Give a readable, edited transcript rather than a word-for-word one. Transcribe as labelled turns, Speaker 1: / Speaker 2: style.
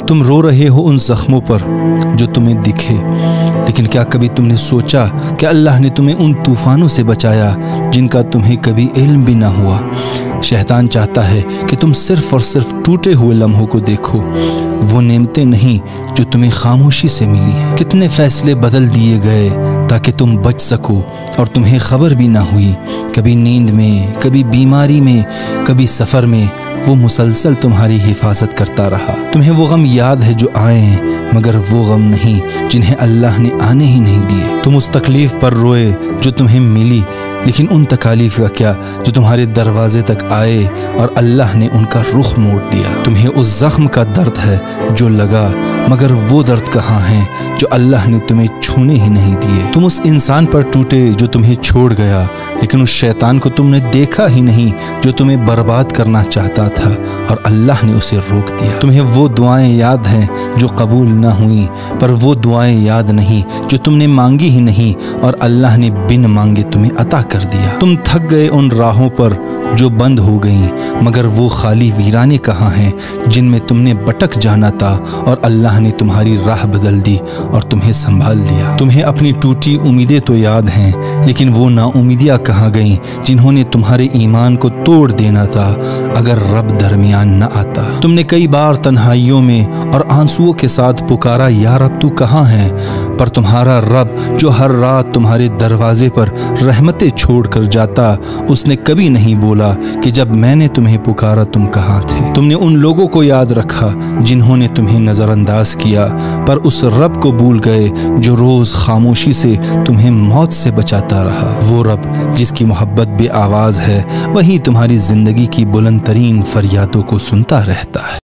Speaker 1: तुम रो रहे हो उन जख्मों पर जो तुम्हें दिखे, लेकिन क्या कभी तुमने सोचा कि अल्लाह ने तुम्हें उन तूफ़ानों से बचाया जिनका तुम्हें कभी इल्म भी ना हुआ। शैतान चाहता है कि तुम सिर्फ़ और सिर्फ टूटे हुए लम्हों को देखो, वो नेमतें नहीं जो तुम्हें खामोशी से मिली हैं। कितने फ़ैसले बदल दिए गए ताकि तुम बच सको और तुम्हें खबर भी ना हुई। कभी नींद में, कभी बीमारी में, कभी सफ़र में वो मुसलसल तुम्हारी हिफाजत करता रहा। तुम्हें वो गम याद है जो आए, मगर वो गम नहीं जिन्हें अल्लाह ने आने ही नहीं दिए। तुम उस तकलीफ़ पर रोए जो तुम्हें मिली, लेकिन उन तकालीफ का क्या जो तुम्हारे दरवाजे तक आए और अल्लाह ने उनका रुख मोड़ दिया। तुम्हें उस ज़ख्म का दर्द है जो लगा, मगर वो दर्द कहाँ है जो अल्लाह ने तुम्हें छूने ही नहीं दिए। तुम उस इंसान पर टूटे जो तुम्हें छोड़ गया, लेकिन उस शैतान को तुमने देखा ही नहीं जो तुम्हें बर्बाद करना चाहता था और अल्लाह ने उसे रोक दिया। तुम्हें वो दुआएं याद हैं जो कबूल न हुई, पर वो दुआएं याद नहीं जो तुमने मांगी ही नहीं और अल्लाह ने बिन मांगे तुम्हें अता कर दिया। तुम थक गए उन राहों पर जो बंद हो गईं, मगर वो खाली वीराने कहाँ हैं जिनमें तुमने भटक जाना था और अल्लाह ने तुम्हारी राह बदल दी और तुम्हें संभाल लिया। तुम्हें अपनी टूटी उम्मीदें तो याद हैं, लेकिन वो नाउमीदियाँ कहाँ गईं जिन्होंने तुम्हारे ईमान को तोड़ देना था अगर रब दरमियान न आता। तुमने कई बार तन्हाइयों में और आंसुओं के साथ पुकारा, या रब तू कहाँ है, पर तुम्हारा रब जो हर रात तुम्हारे दरवाजे पर रहमतें छोड़ कर जाता, उसने कभी नहीं बोला कि जब मैंने तुम्हें पुकारा तुम कहाँ थे। तुमने उन लोगों को याद रखा जिन्होंने तुम्हें नज़रअंदाज किया, पर उस रब को भूल गए जो रोज़ खामोशी से तुम्हें मौत से बचाता रहा। वो रब जिसकी मोहब्बत बे आवाज़ है, वही तुम्हारी ज़िंदगी की बुलंद तरीन फरियादों को सुनता रहता है।